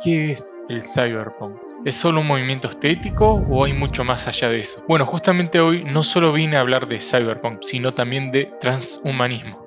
¿Qué es el cyberpunk? ¿Es solo un movimiento estético o hay mucho más allá de eso? Bueno, justamente hoy no solo vine a hablar de cyberpunk, sino también de transhumanismo.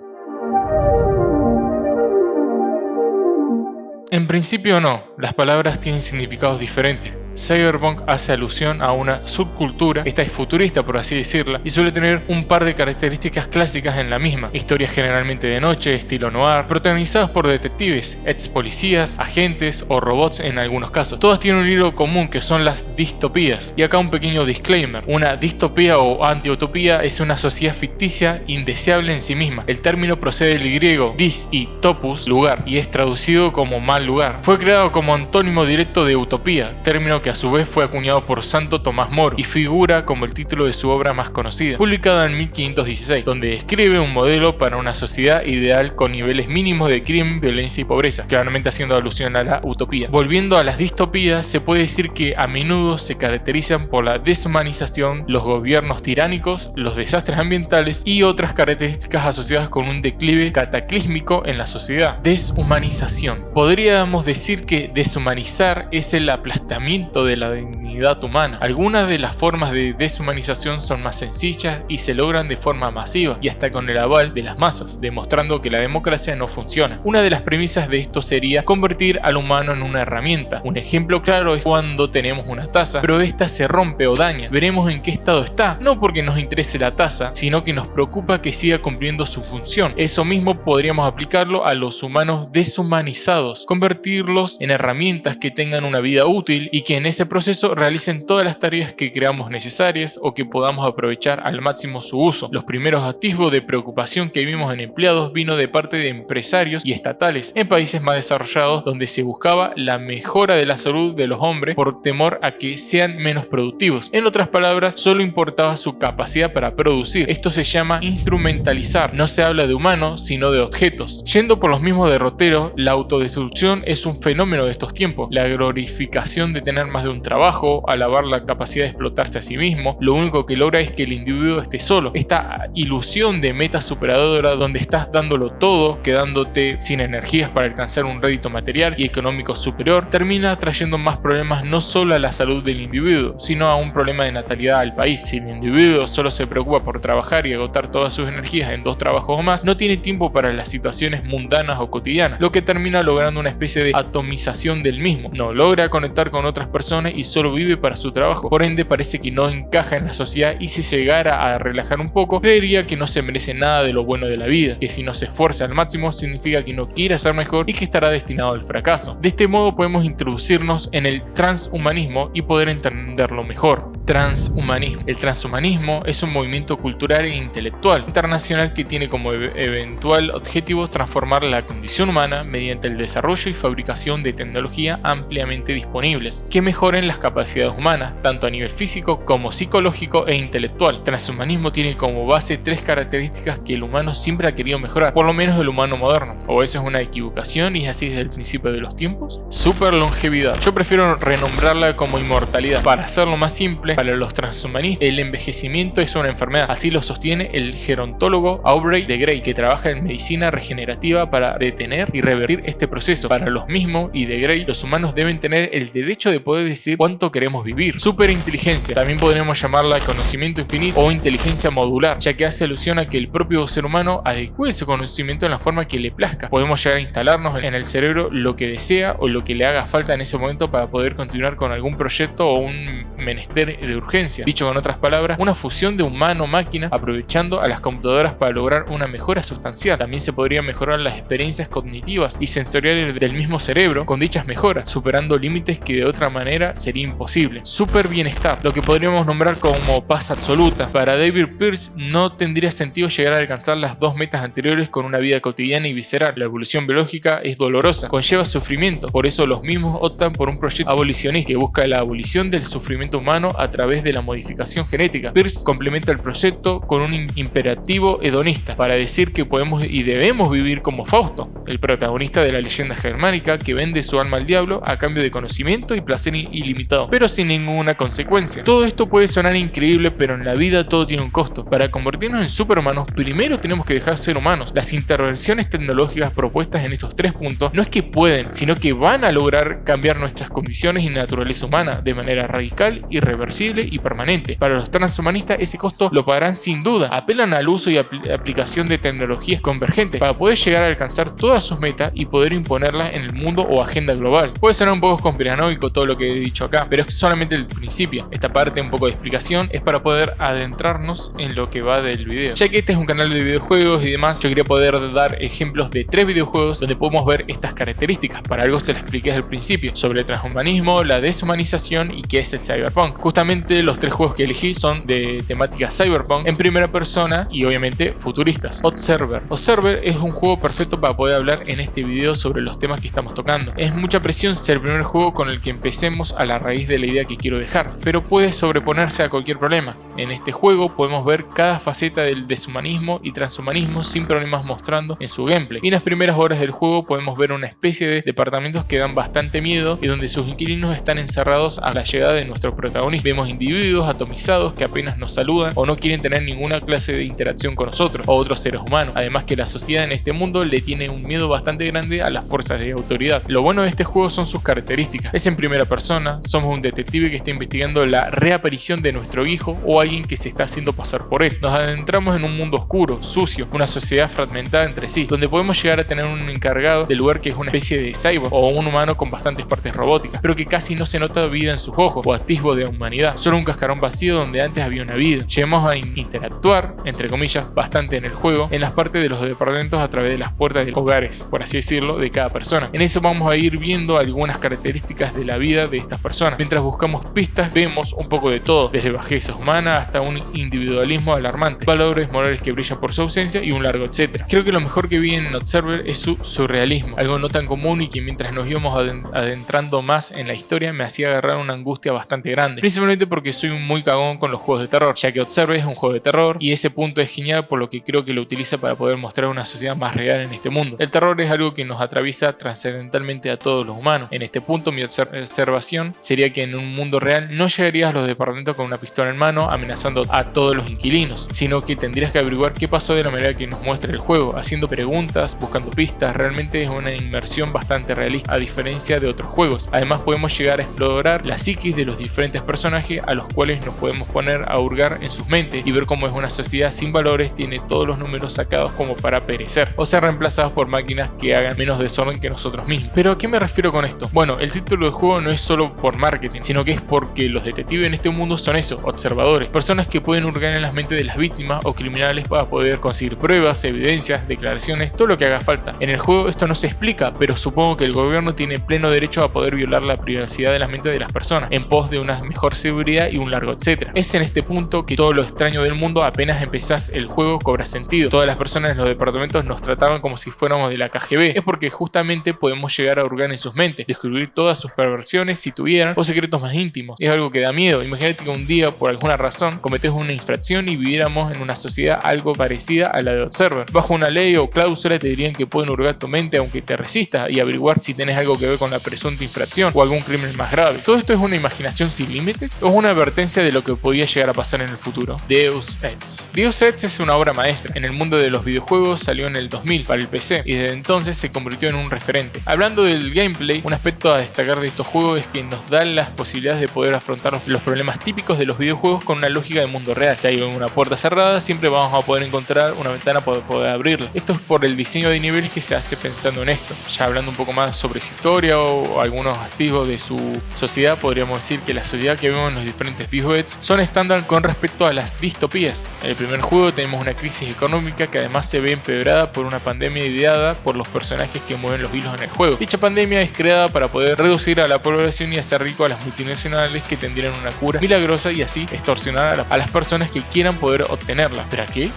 En principio no, las palabras tienen significados diferentes. Cyberpunk hace alusión a una subcultura, esta es futurista por así decirla, y suele tener un par de características clásicas en la misma. Historias generalmente de noche, estilo noir, protagonizadas por detectives, ex policías, agentes o robots en algunos casos. Todas tienen un hilo común que son las distopías. Y acá un pequeño disclaimer, una distopía o antiutopía es una sociedad ficticia indeseable en sí misma. El término procede del griego dis y topos, lugar, y es traducido como mal lugar. Fue creado como antónimo directo de utopía, término que a su vez fue acuñado por Santo Tomás Moro y figura como el título de su obra más conocida, publicada en 1516, donde describe un modelo para una sociedad ideal con niveles mínimos de crimen, violencia y pobreza, claramente haciendo alusión a la utopía. Volviendo a las distopías, se puede decir que a menudo se caracterizan por la deshumanización, los gobiernos tiránicos, los desastres ambientales y otras características asociadas con un declive cataclísmico en la sociedad. Deshumanización. Podríamos decir que deshumanizar es el aplastamiento de la dignidad humana. Algunas de las formas de deshumanización son más sencillas y se logran de forma masiva y hasta con el aval de las masas, demostrando que la democracia no funciona. Una de las premisas de esto sería convertir al humano en una herramienta. Un ejemplo claro es cuando tenemos una taza, pero esta se rompe o daña. Veremos en qué estado está, no porque nos interese la taza, sino que nos preocupa que siga cumpliendo su función. Eso mismo podríamos aplicarlo a los humanos deshumanizados, convertirlos en herramientas que tengan una vida útil y que en ese proceso realicen todas las tareas que creamos necesarias o que podamos aprovechar al máximo su uso. Los primeros atisbos de preocupación que vimos en empleados vino de parte de empresarios y estatales en países más desarrollados, donde se buscaba la mejora de la salud de los hombres por temor a que sean menos productivos. En otras palabras, solo importaba su capacidad para producir. Esto se llama instrumentalizar. No se habla de humanos, sino de objetos. Yendo por los mismos derroteros, la autodestrucción es un fenómeno de estos tiempos. La glorificación de tener más de un trabajo, alabar la capacidad de explotarse a sí mismo, lo único que logra es que el individuo esté solo. Esta ilusión de meta superadora donde estás dándolo todo, quedándote sin energías para alcanzar un rédito material y económico superior, termina trayendo más problemas no solo a la salud del individuo, sino a un problema de natalidad al país. Si el individuo solo se preocupa por trabajar y agotar todas sus energías en 2 trabajos o más, no tiene tiempo para las situaciones mundanas o cotidianas, lo que termina logrando una especie de atomización del mismo. No logra conectar con otras personas y solo vive para su trabajo, por ende parece que no encaja en la sociedad y si llegara a relajar un poco, creería que no se merece nada de lo bueno de la vida, que si no se esfuerza al máximo significa que no quiere ser mejor y que estará destinado al fracaso. De este modo podemos introducirnos en el transhumanismo y poder entenderlo mejor. Transhumanismo. El transhumanismo es un movimiento cultural e intelectual internacional que tiene como eventual objetivo transformar la condición humana mediante el desarrollo y fabricación de tecnología ampliamente disponibles que mejoren las capacidades humanas, tanto a nivel físico como psicológico e intelectual. El transhumanismo tiene como base 3 características que el humano siempre ha querido mejorar, por lo menos el humano moderno. O eso es una equivocación y es así desde el principio de los tiempos. Super longevidad. Yo prefiero renombrarla como inmortalidad. Para hacerlo más simple, para los transhumanistas, el envejecimiento es una enfermedad. Así lo sostiene el gerontólogo Aubrey de Grey, que trabaja en medicina regenerativa para detener y revertir este proceso. Para los mismos y de Grey, los humanos deben tener el derecho de poder decir cuánto queremos vivir. Superinteligencia. También podremos llamarla conocimiento infinito o inteligencia modular, ya que hace alusión a que el propio ser humano adecue su conocimiento en la forma que le plazca. Podemos llegar a instalarnos en el cerebro lo que desea o lo que le haga falta en ese momento para poder continuar con algún proyecto o un menester de urgencia. Dicho con otras palabras, una fusión de humano-máquina aprovechando a las computadoras para lograr una mejora sustancial. También se podría mejorar las experiencias cognitivas y sensoriales del mismo cerebro con dichas mejoras, superando límites que de otra manera sería imposible. Super bienestar, lo que podríamos nombrar como paz absoluta. Para David Pearce no tendría sentido llegar a alcanzar las 2 metas anteriores con una vida cotidiana y visceral. La evolución biológica es dolorosa, conlleva sufrimiento, por eso los mismos optan por un proyecto abolicionista que busca la abolición del sufrimiento humano a través de la modificación genética. Pierce complementa el proyecto con un imperativo hedonista para decir que podemos y debemos vivir como Fausto, el protagonista de la leyenda germánica que vende su alma al diablo a cambio de conocimiento y placer ilimitado, pero sin ninguna consecuencia. Todo esto puede sonar increíble, pero en la vida todo tiene un costo. Para convertirnos en superhumanos, primero tenemos que dejar de ser humanos. Las intervenciones tecnológicas propuestas en estos 3 puntos no es que pueden, sino que van a lograr cambiar nuestras condiciones y naturaleza humana de manera radical, irreversible y permanente. Para los transhumanistas ese costo lo pagarán sin duda. Apelan al uso y aplicación de tecnologías convergentes para poder llegar a alcanzar todas sus metas y poder imponerlas en el mundo o agenda global. Puede sonar un poco conspiranoico todo lo que he dicho acá, pero es solamente el principio. Esta parte, un poco de explicación, es para poder adentrarnos en lo que va del video. Ya que este es un canal de videojuegos y demás, yo quería poder dar ejemplos de 3 videojuegos donde podemos ver estas características. Para algo se las expliqué desde el principio, sobre el transhumanismo, la deshumanización y qué es el cyberpunk. Justamente los 3 juegos que elegí son de temática cyberpunk, en primera persona y obviamente futuristas. Observer es un juego perfecto para poder hablar en este video sobre los temas que estamos tocando. Es mucha presión ser el primer juego con el que empecemos a la raíz de la idea que quiero dejar, pero puede sobreponerse a cualquier problema. En este juego podemos ver cada faceta del deshumanismo y transhumanismo sin problemas mostrando en su gameplay. Y en las primeras horas del juego podemos ver una especie de departamentos que dan bastante miedo y donde sus inquilinos están encerrados a la llegada de nuestro protagonista. Vemos individuos atomizados que apenas nos saludan o no quieren tener ninguna clase de interacción con nosotros o otros seres humanos. Además que la sociedad en este mundo le tiene un miedo bastante grande a las fuerzas de autoridad. Lo bueno de este juego son sus características. Es en primera persona, somos un detective que está investigando la reaparición de nuestro hijo o alguien que se está haciendo pasar por él. Nos adentramos en un mundo oscuro, sucio, una sociedad fragmentada entre sí, donde podemos llegar a tener un encargado del lugar que es una especie de cyborg o un humano con bastantes partes robóticas, pero que casi no se nota vida en sus ojos o atisbo de humanidad, solo un cascarón vacío donde antes había una vida. Llegamos a interactuar, entre comillas, bastante en el juego, en las partes de los departamentos a través de las puertas de los hogares, por así decirlo, de cada persona. En eso vamos a ir viendo algunas características de la vida de estas personas. Mientras buscamos pistas, vemos un poco de todo, desde bajeza humana hasta un individualismo alarmante, valores morales que brillan por su ausencia y un largo etcétera. Creo que lo mejor que vi en Observer es su surrealismo, algo no tan común y que mientras nos íbamos adentrando más en la historia me hacía agarrar una angustia bastante grande, principalmente porque soy muy cagón con los juegos de terror, ya que Observer es un juego de terror y ese punto es genial, por lo que creo que lo utiliza para poder mostrar una sociedad más real en este mundo. El terror es algo que nos atraviesa trascendentalmente a todos los humanos. En este punto mi observación sería que en un mundo real no llegarías a los departamentos con una pistola en mano amenazando a todos los inquilinos, sino que tendrías que averiguar qué pasó de la manera que nos muestra el juego, haciendo preguntas, buscando pistas. Realmente es una inmersión bastante realista a diferencia de otros juegos. Además podemos llegar a explorar la psiquis de los diferentes personajes a los cuales nos podemos poner a hurgar en sus mentes y ver cómo es una sociedad sin valores, tiene todos los números sacados como para perecer o ser reemplazados por máquinas que hagan menos desorden que nosotros mismos. ¿Pero a qué me refiero con esto? Bueno, el título del juego no es solo por marketing, sino que es porque los detectives en este mundo son eso, observadores, personas que pueden hurgar en las mentes de las víctimas o criminales para poder conseguir pruebas, evidencias, declaraciones, todo lo que haga falta. En el juego esto no se explica, pero supongo que el gobierno tiene pleno derecho a poder violar la privacidad de las mentes de las personas en pos de una mejor seguridad y un largo etcétera. Es en este punto que todo lo extraño del mundo, apenas empezás el juego, cobra sentido. Todas las personas en los departamentos nos trataban como si fuéramos de la KGB. Es porque justamente podemos llegar a hurgar en sus mentes, descubrir todas sus perversiones si tuvieran o secretos más íntimos. Es algo que da miedo. Imagínate que un día por alguna razón cometes una infracción y viviéramos en una sociedad algo parecida a la de Observer. Bajo una ley o cláusula te dirían que pueden hurgar tu mente aunque te resistas y averiguar si tenés algo que ver con la presunta infracción o algún crimen más grave. ¿Todo esto es una imaginación sin límites o es una advertencia de lo que podía llegar a pasar en el futuro? Deus Ex. Deus Ex es una obra maestra. En el mundo de los videojuegos salió en el 2000 para el PC y desde entonces se convirtió en un referente. Hablando del gameplay, un aspecto a destacar de estos juegos es que nos dan las posibilidades de poder afrontar los problemas típicos de los videojuegos con una lógica de mundo real. Si hay una puerta cerrada, siempre vamos a poder encontrar una ventana para poder abrirla. Esto es por el diseño de niveles que se hace pensando en esto. Ya hablando un poco más sobre su historia o algunos atisbos de su sociedad, podríamos decir que la sociedad que vemos en los diferentes Deus Ex son estándar con respecto a las distopías. En el primer juego tenemos una crisis económica que además se ve empeorada por una pandemia ideada por los personajes que mueven los hilos en el juego. Dicha pandemia es creada para poder reducir a la población y hacer rico a las multinacionales que tendrían una cura milagrosa y así extorsionar a las personas que quieran poder obtenerla. ¿Pero a qué?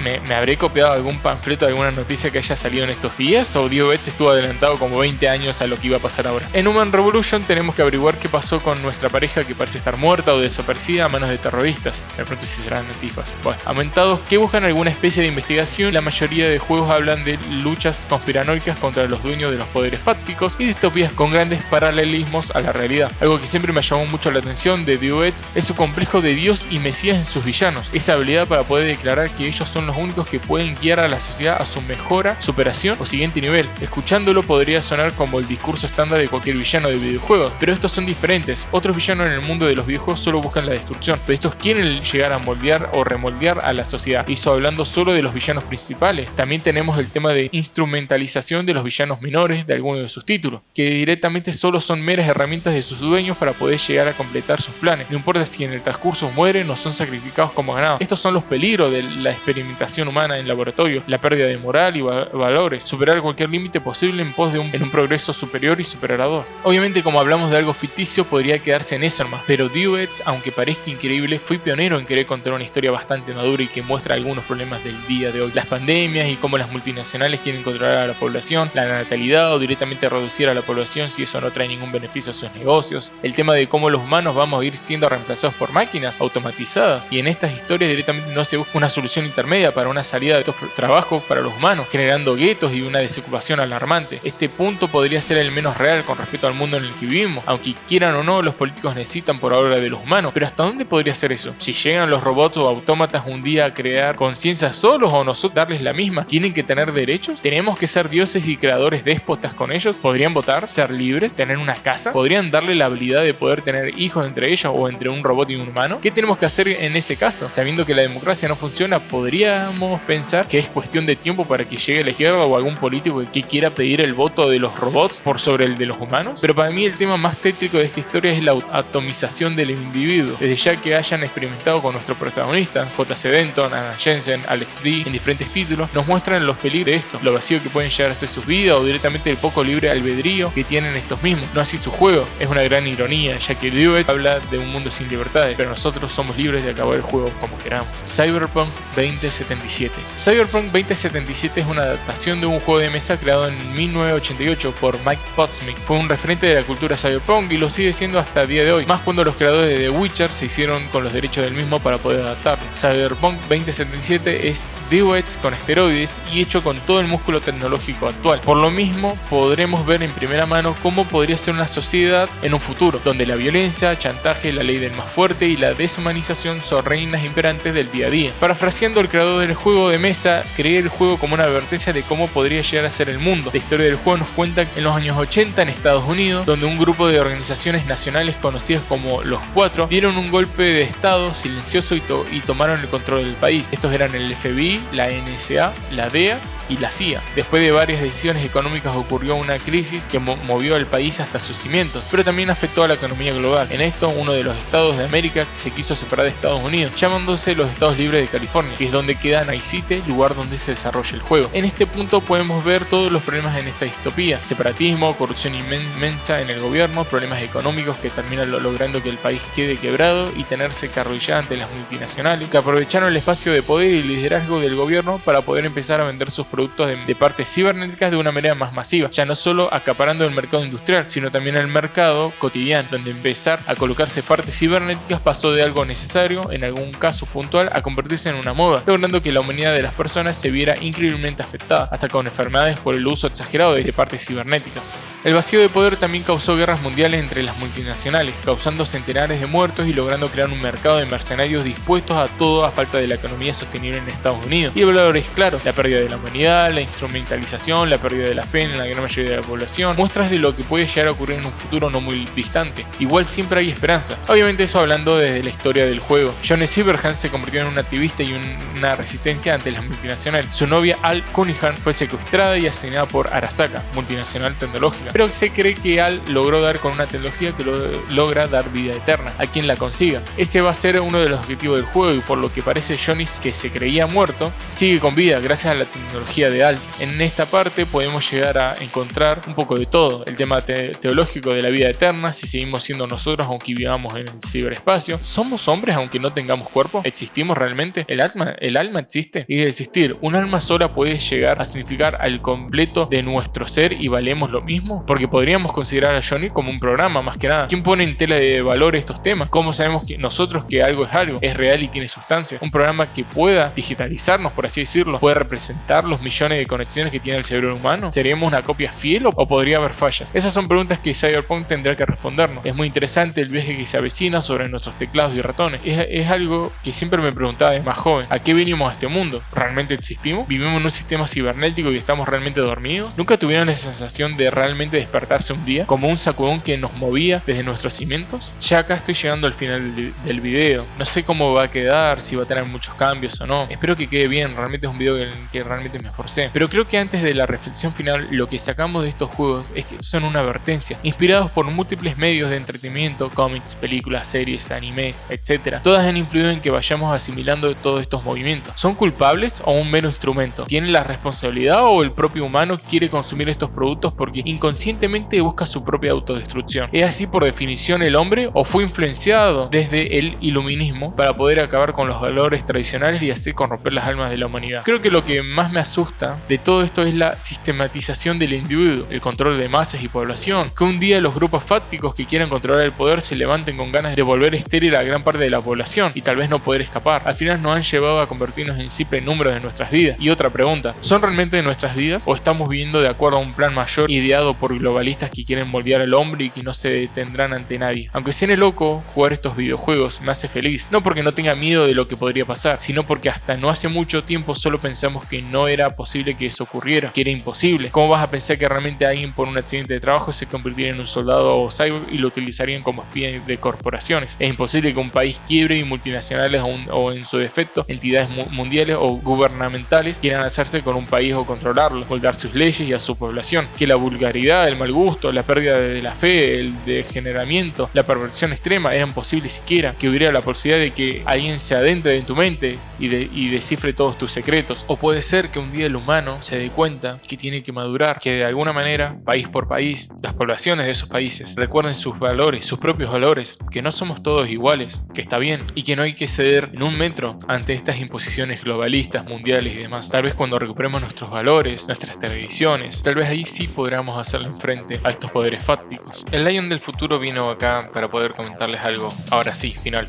¿Me habré copiado algún panfleto, alguna noticia que haya salido en estos días? ¿O DOS estuvo adelantado como 20 años a lo que iba a pasar ahora? En Human Revolution tenemos que averiguar qué pasó con nuestra pareja que parece estar muerta o desaparecida a manos de terroristas. Me pregunto si serán antifas. Bueno, aumentados que buscan alguna especie de investigación. La mayoría de juegos hablan de luchas conspiranoicas contra los dueños de los poderes fácticos y distopías con grandes paralelismos a la realidad. Algo que siempre me llamó mucho la atención de DOS es su complejo de Dios y Mesías en sus villanos. Esa habilidad para poder declarar que ellos son los únicos que pueden guiar a la sociedad a su mejora, superación o siguiente nivel. Escuchándolo podría sonar como el discurso estándar de cualquier villano de videojuegos, pero estos son diferentes. Otros villanos en el mundo de los videojuegos solo buscan la destrucción, pero estos quieren llegar a moldear o remoldear a la sociedad. Y eso hablando solo de los villanos principales. También tenemos el tema de instrumentalización de los villanos menores de algunos de sus títulos, que directamente solo son meras herramientas de sus dueños para poder llegar a completar sus planes. No importa si en el transcurso mueren o son sacrificados como ganado. Estos son los peligros de la experimentación humana en laboratorio, la pérdida de moral y valores, superar cualquier límite posible en pos de un progreso superior y superador. Obviamente, como hablamos de algo ficticio, podría quedarse en eso nomás, pero DOS, aunque parezca increíble, fue pionero en querer contar una historia bastante madura y que muestra algunos problemas del día de hoy. Las pandemias y cómo las multinacionales quieren controlar a la población, la natalidad o directamente reducir a la población si eso no trae ningún beneficio a sus negocios, el tema de cómo los humanos vamos a ir siendo reemplazados por máquinas automatizadas, y en estas historias directamente no se busca una solución intermedia para una salida de estos trabajos para los humanos, generando guetos y una desocupación alarmante. Este punto podría ser el menos real con respecto al mundo en el que vivimos, aunque quieran o no, los políticos necesitan por ahora de los humanos, pero ¿hasta dónde podría ser eso? Si llegan los robots o autómatas un día a crear conciencia solos o nosotros darles la misma, ¿tienen que tener derechos? ¿Tenemos que ser dioses y creadores déspotas con ellos? ¿Podrían votar? ¿Ser libres? ¿Tener una casa? ¿Podrían darle la habilidad de poder tener hijos entre ellos o entre un robot y un humano? ¿Qué tenemos que hacer en ese caso? Sabiendo que la democracia no funciona, ¿podríamos pensar que es cuestión de tiempo para que llegue la izquierda o algún político que quiera pedir el voto de los robots por sobre el de los humanos? Pero para mí el tema más tétrico de esta historia es la atomización del individuo. Desde ya que hayan experimentado con nuestro protagonista, J.C. Denton, Anna Jensen, Alex D, en diferentes títulos, nos muestran los peligros de esto, lo vacío que pueden llegar a ser sus vidas o directamente el poco libre albedrío que tienen estos mismos. No así su juego, es una gran ironía, ya que DOS habla de un mundo sin libertades, pero nosotros somos libres de acabar el juego como queramos. Cyberpunk 2077. Cyberpunk 2077 es una adaptación de un juego de mesa creado en 1988 por Mike Pondsmith. Fue un referente de la cultura cyberpunk y lo sigue siendo hasta el día de hoy, más cuando los creadores de The Witcher se hicieron con los derechos del mismo para poder adaptarlo. Cyberpunk 2077 es DOS con esteroides y hecho con todo el músculo tecnológico actual. Por lo mismo, podremos ver en primera mano cómo podría ser una sociedad en un futuro, donde la violencia, chantaje, la ley del más fuerte y la deshumanización son reinas imperantes del día a día. Parafraseando el creador del juego de mesa, creé el juego como una advertencia de cómo podría llegar a ser el mundo. La historia del juego nos cuenta en los años 80 en Estados Unidos, donde un grupo de organizaciones nacionales conocidas como los Cuatro dieron un golpe de estado silencioso y tomaron el control del país. Estos eran el FBI, la NSA, la DEA y la CIA. Después de varias decisiones económicas ocurrió una crisis que movió al país hasta sus cimientos, pero también afectó a la economía global. En esto, uno de los estados de América se quiso separar de Estados Unidos, llamándose los Estados Libres de California, que es donde queda Night City, lugar donde se desarrolla el juego. En este punto podemos ver todos los problemas en esta distopía: separatismo, corrupción inmensa en el gobierno, problemas económicos que terminan logrando que el país quede quebrado y tenerse que arrodillar ante las multinacionales, que aprovecharon el espacio de poder y liderazgo del gobierno para poder empezar a vender sus productos de partes cibernéticas de una manera más masiva, ya no solo acaparando el mercado industrial, sino también el mercado cotidiano, donde empezar a colocarse partes cibernéticas pasó de algo necesario, en algún caso puntual, a convertirse en una moda, logrando que la humanidad de las personas se viera increíblemente afectada, hasta con enfermedades por el uso exagerado de partes cibernéticas. El vacío de poder también causó guerras mundiales entre las multinacionales, causando centenares de muertos y logrando crear un mercado de mercenarios dispuestos a todo a falta de la economía sostenible en Estados Unidos. Y el valor es claro: la pérdida de la humanidad, la instrumentalización, la pérdida de la fe en la gran mayoría de la población, muestras de lo que puede llegar a ocurrir en un futuro no muy distante. Igual siempre hay esperanza. Obviamente eso hablando desde la historia del juego. Johnny Silverhand se convirtió en un activista y una resistencia ante las multinacionales. Su novia Al Cunningham fue secuestrada y asesinada por Arasaka, multinacional tecnológica. Pero se cree que Al logró dar con una tecnología que logra dar vida eterna a quien la consiga. Ese va a ser uno de los objetivos del juego y por lo que parece Johnny, que se creía muerto, sigue con vida gracias a la tecnología teología de Alt. En esta parte podemos llegar a encontrar un poco de todo, el tema teológico de la vida eterna, si seguimos siendo nosotros aunque vivamos en el ciberespacio, somos hombres aunque no tengamos cuerpo, existimos realmente, el alma existe, y de existir un alma sola puede llegar a significar al completo de nuestro ser y valemos lo mismo, porque podríamos considerar a Johnny como un programa más que nada. ¿Quién pone en tela de valor estos temas? ¿Cómo sabemos que nosotros que algo, es real y tiene sustancia? Un programa que pueda digitalizarnos, por así decirlo, puede representar los millones de conexiones que tiene el cerebro humano. ¿Seríamos una copia fiel o podría haber fallas? Esas son preguntas que Cyberpunk tendrá que respondernos. Es muy interesante el viaje que se avecina sobre nuestros teclados y ratones. Es algo que siempre me preguntaba de más joven. ¿A qué vinimos a este mundo? ¿Realmente existimos? ¿Vivimos en un sistema cibernético y estamos realmente dormidos? ¿Nunca tuvieron esa sensación de realmente despertarse un día como un sacudón que nos movía desde nuestros cimientos? Ya acá estoy llegando al final del video. No sé cómo va a quedar, si va a tener muchos cambios o no. Espero que quede bien. Realmente es un video en el que realmente me esforcé. Pero creo que antes de la reflexión final, lo que sacamos de estos juegos es que son una advertencia, inspirados por múltiples medios de entretenimiento, cómics, películas, series, animes, etc. Todas han influido en que vayamos asimilando todos estos movimientos. ¿Son culpables o un mero instrumento? ¿Tienen la responsabilidad o el propio humano quiere consumir estos productos porque inconscientemente busca su propia autodestrucción? ¿Es así por definición el hombre o fue influenciado desde el iluminismo para poder acabar con los valores tradicionales y así corromper las almas de la humanidad? Creo que lo que más me asusta de todo esto es la sistematización del individuo, el control de masas y población, que un día los grupos fácticos que quieran controlar el poder se levanten con ganas de volver estéril a gran parte de la población y tal vez no poder escapar. Al final nos han llevado a convertirnos en simple números de nuestras vidas. Y otra pregunta, ¿son realmente de nuestras vidas o estamos viviendo de acuerdo a un plan mayor ideado por globalistas que quieren moldear al hombre y que no se detendrán ante nadie? Aunque suene loco, jugar estos videojuegos me hace feliz, no porque no tenga miedo de lo que podría pasar, sino porque hasta no hace mucho tiempo solo pensamos que no era posible que eso ocurriera, que era imposible. ¿Cómo vas a pensar que realmente alguien por un accidente de trabajo se convirtiera en un soldado o cyborg y lo utilizarían como espía de corporaciones? Es imposible que un país quiebre y multinacionales o en su defecto entidades mundiales o gubernamentales quieran hacerse con un país o controlarlo, moldar sus leyes y a su población. Que la vulgaridad, el mal gusto, la pérdida de la fe, el degeneramiento, la perversión extrema eran posibles siquiera, que hubiera la posibilidad de que alguien se adentre en tu mente y descifre todos tus secretos. O puede ser que un día el humano se dé cuenta que tiene que madurar, que de alguna manera, país por país, las poblaciones de esos países recuerden sus valores, sus propios valores, que no somos todos iguales, que está bien y que no hay que ceder en un metro ante estas imposiciones globalistas, mundiales y demás. Tal vez cuando recuperemos nuestros valores, nuestras tradiciones, tal vez ahí sí podamos hacerle frente a estos poderes fácticos. El Lion del futuro vino acá para poder comentarles algo. Ahora sí, final.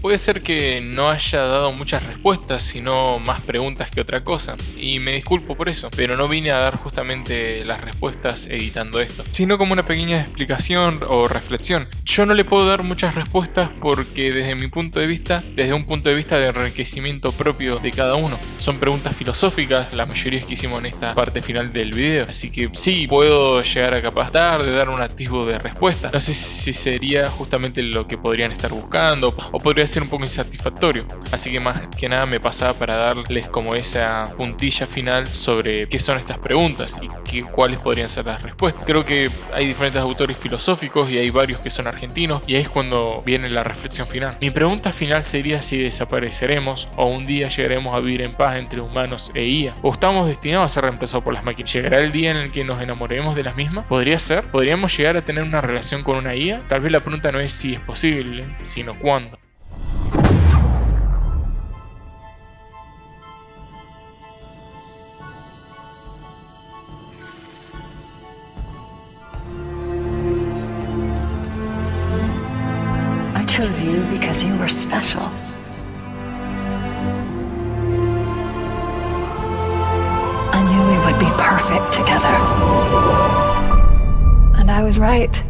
Puede ser que no haya dado muchas respuestas, sino más preguntas que otra cosa, y me disculpo por eso, pero no vine a dar justamente las respuestas editando esto, sino como una pequeña explicación o reflexión. Yo no le puedo dar muchas respuestas porque desde mi punto de vista, desde un punto de vista de enriquecimiento propio de cada uno, son preguntas filosóficas, la mayoría que hicimos en esta parte final del video, así que sí, puedo llegar a capacitar de dar un atisbo de respuesta. No sé si sería justamente lo que podrían estar buscando o podría ser un poco insatisfactorio, así que más que nada me pasaba para darles como esa puntilla final sobre qué son estas preguntas y cuáles podrían ser las respuestas. Creo que hay diferentes autores filosóficos y hay varios que son argentinos, y ahí es cuando viene la reflexión final. Mi pregunta final sería si desapareceremos o un día llegaremos a vivir en paz entre humanos e IA, o estamos destinados a ser reemplazados por las máquinas. ¿Llegará el día en el que nos enamoremos de las mismas? ¿Podría ser? ¿Podríamos llegar a tener una relación con una IA? Tal vez la pregunta no es si es posible, sino cuándo. I chose you because you were special. I knew we would be perfect together. And I was right.